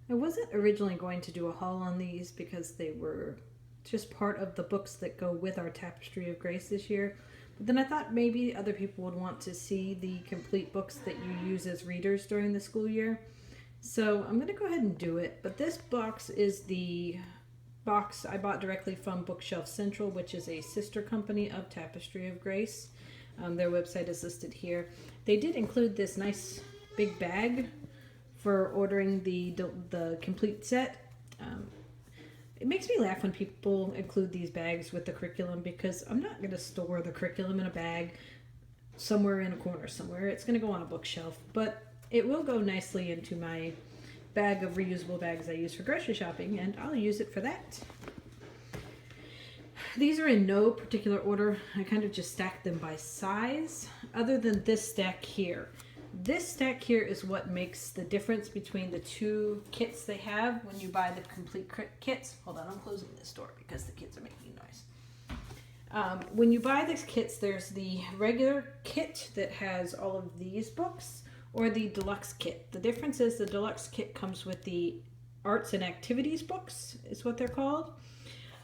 I wasn't originally going to do a haul on these because they were just part of the books that go with our Tapestry of Grace this year. But then I thought maybe other people would want to see the complete books that you use as readers during the school year. So I'm going to go ahead and do it. But this box is the box I bought directly from Bookshelf Central, which is a sister company of Tapestry of Grace. Their website is listed here. They did include this nice big bag for ordering the complete set. It makes me laugh when people include these bags with the curriculum, because I'm not going to store the curriculum in a bag somewhere in a corner somewhere. It's going to go on a bookshelf, but it will go nicely into my bag of reusable bags I use for grocery shopping, and I'll use it for that. These are in no particular order. I kind of just stacked them by size, other than this stack here. This stack here is what makes the difference between the two kits they have when you buy the complete kits. Hold on, I'm closing this door because the kids are making noise. When you buy these kits, there's the regular kit that has all of these books, or the deluxe kit. The difference is the deluxe kit comes with the arts and activities books, is what they're called.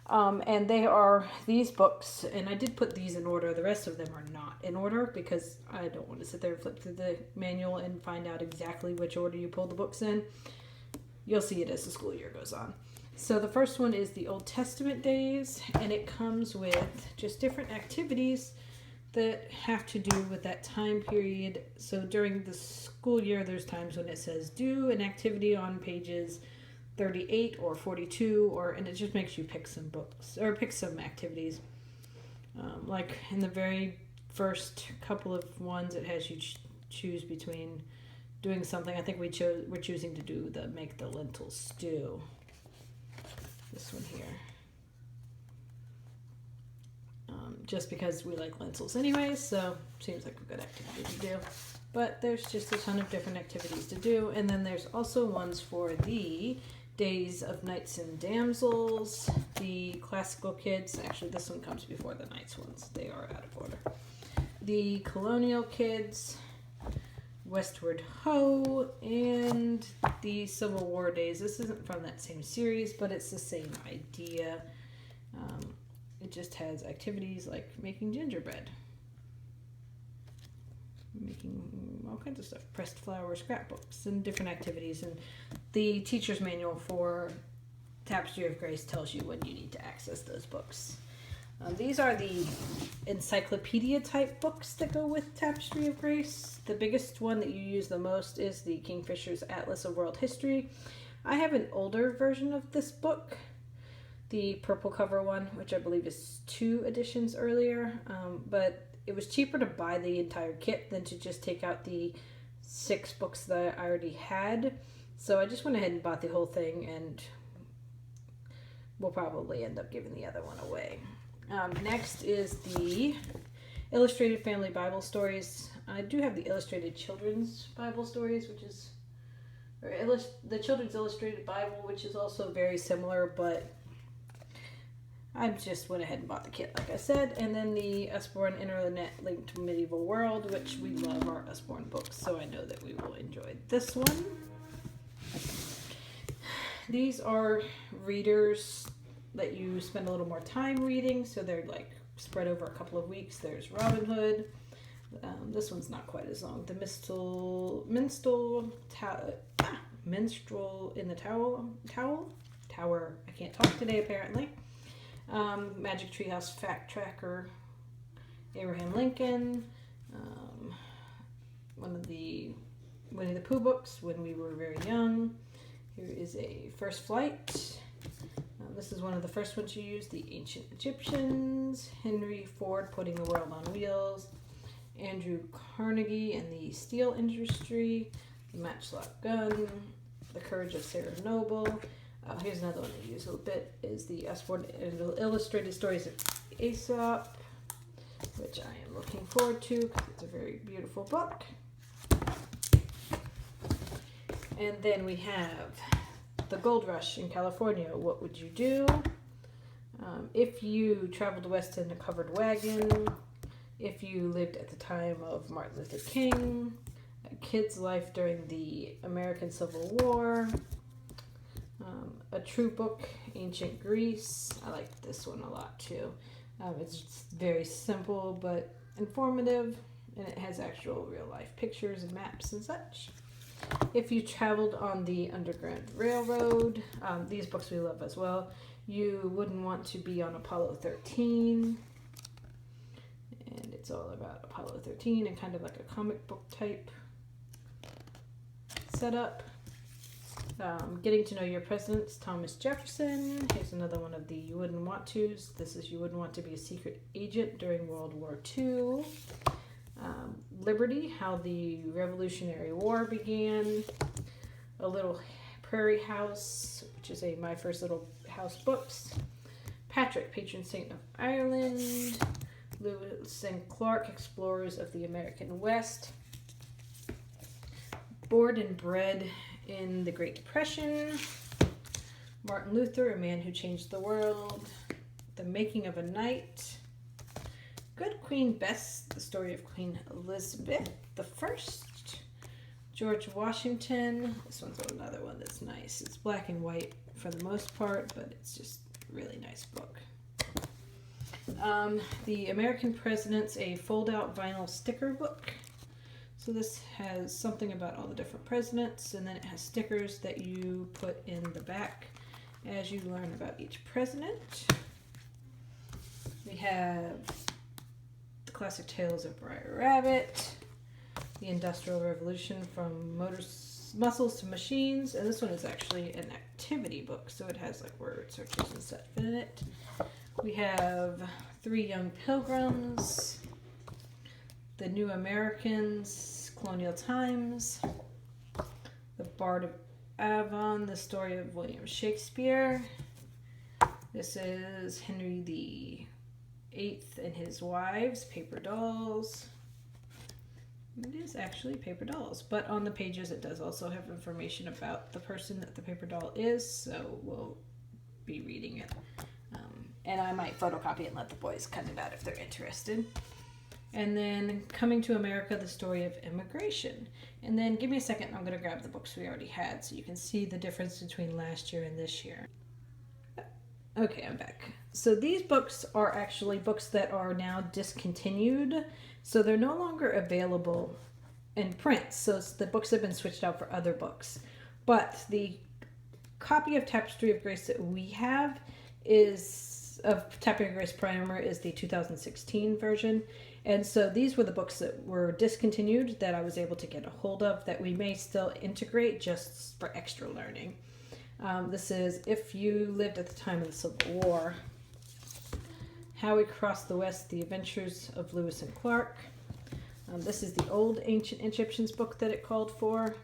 And they are these books, and I did put these in order. The rest of them are not in order because I don't want to sit there and flip through the manual and find out exactly which order you pull the books in. You'll see it as the school year goes on. So the first one is the Old Testament days, and it comes with just different activities that have to do with that time period. So during the school year, there's times when it says do an activity on pages 38 or 42, and it just makes you pick some books or pick some activities. Like in the very first couple of ones, it has you choose between doing something. I think we're choosing to do make the lentil stew. This one here. Just because we like lentils anyway, so seems like a good activity to do. But there's just a ton of different activities to do, and then there's also ones for the Days of Knights and Damsels, the classical kids. Actually, this one comes before the Knights ones. They are out of order. The colonial kids, Westward Ho, and the Civil War days. This isn't from that same series, but it's the same idea. It just has activities like making gingerbread, making all kinds of stuff, pressed flower, scrapbooks, and different activities. And the teacher's manual for Tapestry of Grace tells you when you need to access those books. These are the encyclopedia type books that go with Tapestry of Grace. The biggest one that you use the most is the Kingfisher's Atlas of World History. I have an older version of this book, the purple cover one, which I believe is 2 editions earlier, but it was cheaper to buy the entire kit than to just take out the 6 books that I already had. So I just went ahead and bought the whole thing, and we'll probably end up giving the other one away. Next is the Illustrated Family Bible Stories. I do have the Illustrated Children's Bible Stories, which is the Children's Illustrated Bible, which is also very similar, but I just went ahead and bought the kit, like I said. And then the Usborne Internet Linked Medieval World, which we love our Usborne books, so I know that we will enjoy this one. These are readers that you spend a little more time reading, so they're like spread over a couple of weeks. There's Robin Hood. This one's not quite as long. The Minstrel in the Tower. I can't talk today, apparently. Magic Treehouse Fact Tracker, Abraham Lincoln, one of the Winnie the Pooh books, When We Were Very Young. Here is a First Flight. This is one of the first ones you use, The Ancient Egyptians, Henry Ford, Putting the World on Wheels, Andrew Carnegie and the Steel Industry, The Matchlock Gun, The Courage of Sarah Noble. Here's another one I use a little bit, is the Usborne Illustrated Stories of Aesop, which I am looking forward to because it's a very beautiful book. And then we have The Gold Rush in California. What would you do? If you traveled west in a covered wagon, if you lived at the time of Martin Luther King, a kid's life during the American Civil War, A True Book, Ancient Greece. I like this one a lot too. It's just very simple but informative, and it has actual real life pictures and maps and such. If you traveled on the Underground Railroad, these books we love as well. You Wouldn't Want to Be on Apollo 13. And it's all about Apollo 13 and kind of like a comic book type setup. Getting to Know Your Presidents, Thomas Jefferson. Here's another one of the You Wouldn't Want To's. This is You Wouldn't Want to Be a Secret Agent During World War II. Liberty, How the Revolutionary War Began. A Little Prairie House, which is a My First Little House books. Patrick, Patron Saint of Ireland. Lewis and Clark, Explorers of the American West. Born and Bred in the Great Depression. Martin Luther, A Man Who Changed the World. The Making of a Knight. Good Queen Bess, The Story of Queen Elizabeth I. George Washington. This one's another one that's nice. It's black and white for the most part, but it's just a really nice book. The American Presidents, a fold-out vinyl sticker book. So this has something about all the different presidents, and then it has stickers that you put in the back as you learn about each president. We have The Classic Tales of Briar Rabbit, The Industrial Revolution from Muscles to Machines, and this one is actually an activity book, so it has like word searches and stuff in it. We have Three Young Pilgrims, The New Americans, Colonial Times, The Bard of Avon, The Story of William Shakespeare. This is Henry VIII and His Wives, Paper Dolls. It is actually paper dolls, but on the pages it does also have information about the person that the paper doll is, so we'll be reading it. And I might photocopy it and let the boys cut it out if they're interested. And then Coming to America, The Story of Immigration. And then give me a second, I'm going to grab the books we already had so you can see the difference between last year and this year. Okay, I'm back. So these books are actually books that are now discontinued. So they're no longer available in print. So the books have been switched out for other books. But the copy of Tapestry of Grace that we have of Tapestry of Grace Primer is the 2016 version. And so these were the books that were discontinued that I was able to get a hold of that we may still integrate just for extra learning. This is If You Lived at the Time of the Civil War. How We Crossed the West, The Adventures of Lewis and Clark. This is the Old Ancient Egyptians book that it called for.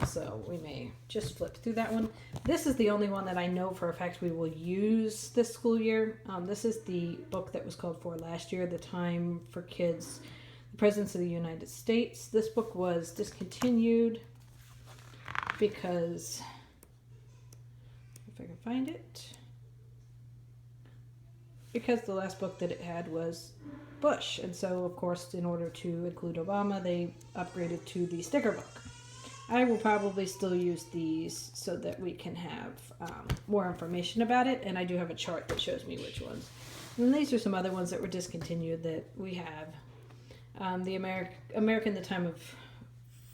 So we may just flip through that one. This is the only one that I know for a fact we will use this school year. This is the book that was called for last year, The Time for Kids, The Presidents of the United States. This book was discontinued because, if I can find it, because the last book that it had was Bush. And so, of course, in order to include Obama, they upgraded to the sticker book. I will probably still use these so that we can have more information about it, and I do have a chart that shows me which ones. And these are some other ones that were discontinued that we have. The America in the Time of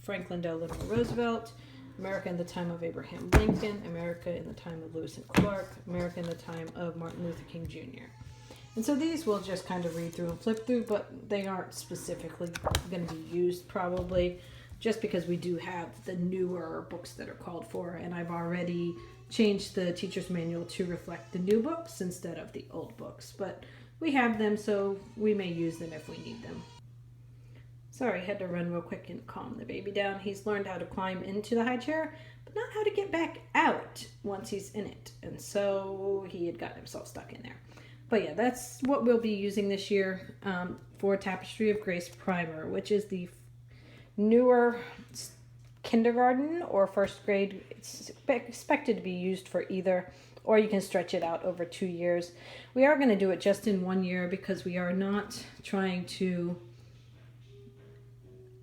Franklin Delano Roosevelt, America in the Time of Abraham Lincoln, America in the Time of Lewis and Clark, America in the Time of Martin Luther King Jr. And so these we'll just kind of read through and flip through, but they aren't specifically going to be used probably, just because we do have the newer books that are called for, and I've already changed the teacher's manual to reflect the new books instead of the old books. But we have them, so we may use them if we need them. Sorry, I had to run real quick and calm the baby down. He's learned how to climb into the high chair, but not how to get back out once he's in it. And so he had gotten himself stuck in there. But yeah, that's what we'll be using this year for Tapestry of Grace Primer, which is the newer kindergarten or first grade. It's expected to be used for either, or you can stretch it out over 2 years. We are going to do it just in 1 year because we are not trying to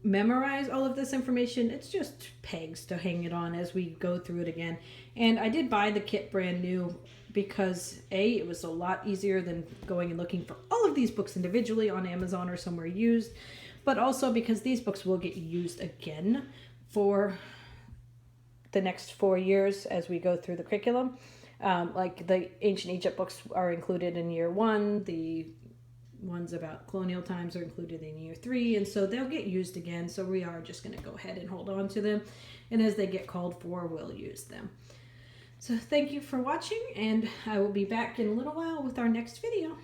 memorize all of this information. It's just pegs to hang it on as we go through it again. And I did buy the kit brand new because A, it was a lot easier than going and looking for all of these books individually on Amazon or somewhere used, but also because these books will get used again for the next 4 years as we go through the curriculum. Like the ancient Egypt books are included in year 1, the ones about colonial times are included in year 3, and so they'll get used again. So we are just going to go ahead and hold on to them, and as they get called for, we'll use them. So thank you for watching, and I will be back in a little while with our next video.